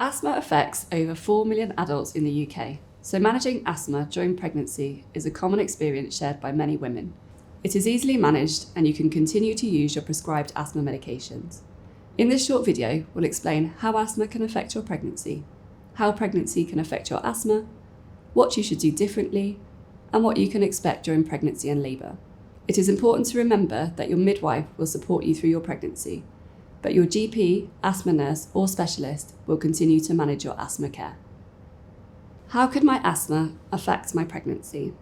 Asthma affects over 4 million adults in the UK, so managing asthma during pregnancy is a common experience shared by many women. It is easily managed and you can continue to use your prescribed asthma medications. In this short video, we'll explain how asthma can affect your pregnancy, how pregnancy can affect your asthma, what you should do differently, and what you can expect during pregnancy and labour. It is important to remember that your midwife will support you through your pregnancy, but your GP, asthma nurse, or specialist will continue to manage your asthma care. How could my asthma affect my pregnancy?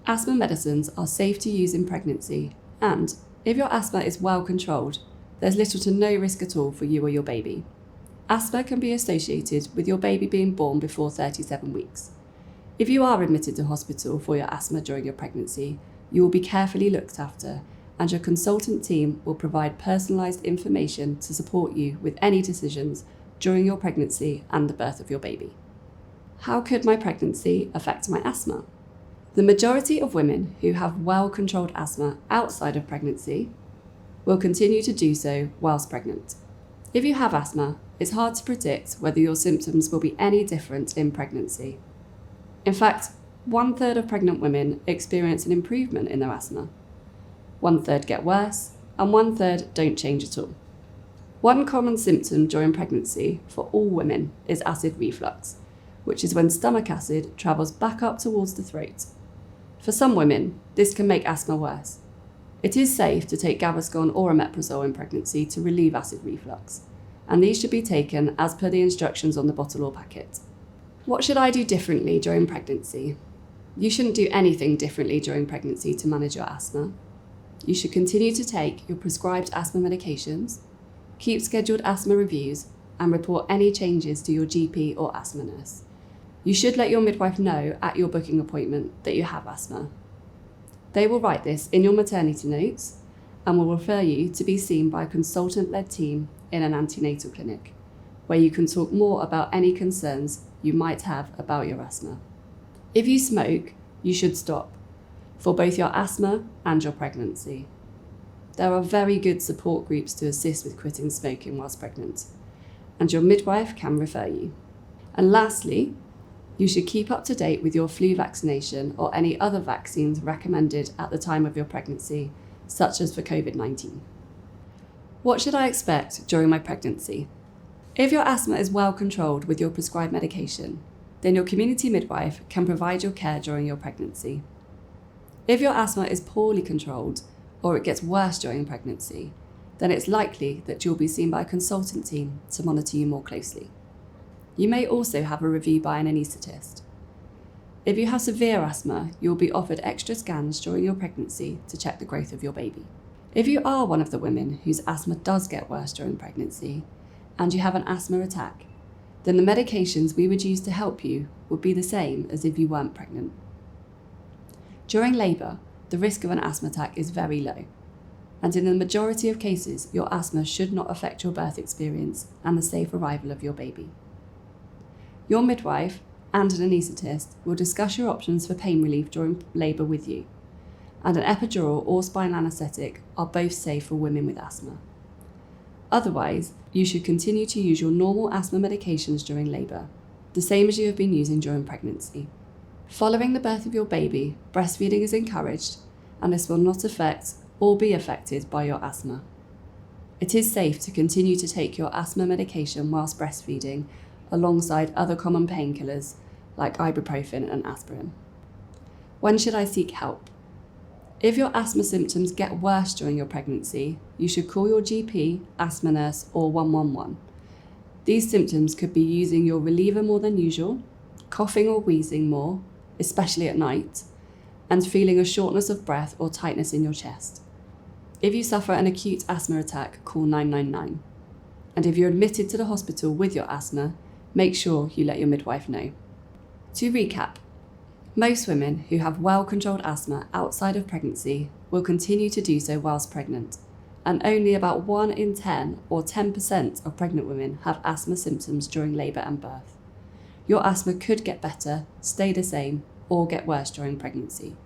Asthma medicines are safe to use in pregnancy, and if your asthma is well controlled, there's little to no risk at all for you or your baby. Asthma can be associated with your baby being born before 37 weeks. If you are admitted to hospital for your asthma during your pregnancy, you will be carefully looked after, and your consultant team will provide personalised information to support you with any decisions during your pregnancy and the birth of your baby. How could my pregnancy affect my asthma? The majority of women who have well-controlled asthma outside of pregnancy will continue to do so whilst pregnant. If you have asthma, it's hard to predict whether your symptoms will be any different in pregnancy. In fact, 1/3 of pregnant women experience an improvement in their asthma. 1/3 get worse, and 1/3 don't change at all. One common symptom during pregnancy for all women is acid reflux, which is when stomach acid travels back up towards the throat. For some women, this can make asthma worse. It is safe to take Gaviscon or omeprazole in pregnancy to relieve acid reflux, and these should be taken as per the instructions on the bottle or packet. What should I do differently during pregnancy? You shouldn't do anything differently during pregnancy to manage your asthma. You should continue to take your prescribed asthma medications, keep scheduled asthma reviews, and report any changes to your GP or asthma nurse. You should let your midwife know at your booking appointment that you have asthma. They will write this in your maternity notes and will refer you to be seen by a consultant-led team in an antenatal clinic, where you can talk more about any concerns you might have about your asthma. If you smoke, you should stop, for both your asthma and your pregnancy. There are very good support groups to assist with quitting smoking whilst pregnant, and your midwife can refer you. And lastly, you should keep up to date with your flu vaccination or any other vaccines recommended at the time of your pregnancy, such as for COVID-19. What should I expect during my pregnancy? If your asthma is well controlled with your prescribed medication, then your community midwife can provide your care during your pregnancy. If your asthma is poorly controlled or it gets worse during pregnancy, then it's likely that you'll be seen by a consultant team to monitor you more closely. You may also have a review by an anaesthetist. If you have severe asthma, you'll be offered extra scans during your pregnancy to check the growth of your baby. If you are one of the women whose asthma does get worse during pregnancy and you have an asthma attack, then the medications we would use to help you would be the same as if you weren't pregnant. During labour, the risk of an asthma attack is very low, and in the majority of cases, your asthma should not affect your birth experience and the safe arrival of your baby. Your midwife and an anaesthetist will discuss your options for pain relief during labour with you, and an epidural or spinal anaesthetic are both safe for women with asthma. Otherwise, you should continue to use your normal asthma medications during labour, the same as you have been using during pregnancy. Following the birth of your baby, breastfeeding is encouraged, and this will not affect or be affected by your asthma. It is safe to continue to take your asthma medication whilst breastfeeding alongside other common painkillers like ibuprofen and aspirin. When should I seek help? If your asthma symptoms get worse during your pregnancy, you should call your GP, asthma nurse, or 111. These symptoms could be using your reliever more than usual, coughing or wheezing more, especially at night, and feeling a shortness of breath or tightness in your chest. If you suffer an acute asthma attack, call 999. And if you're admitted to the hospital with your asthma, make sure you let your midwife know. To recap, most women who have well-controlled asthma outside of pregnancy will continue to do so whilst pregnant, and only about 1 in 10 or 10% of pregnant women have asthma symptoms during labour and birth. Your asthma could get better, stay the same, or get worse during pregnancy.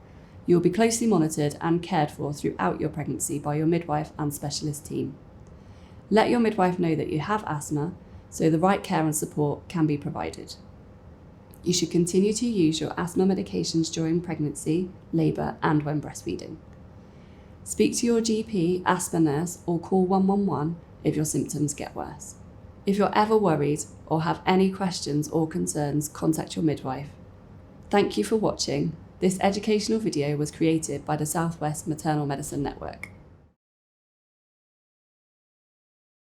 You will be closely monitored and cared for throughout your pregnancy by your midwife and specialist team. Let your midwife know that you have asthma so the right care and support can be provided. You should continue to use your asthma medications during pregnancy, labour and when breastfeeding. Speak to your GP, asthma nurse or call 111 if your symptoms get worse. If you're ever worried or have any questions or concerns, contact your midwife. Thank you for watching. This educational video was created by the South West Maternal Medicine Network.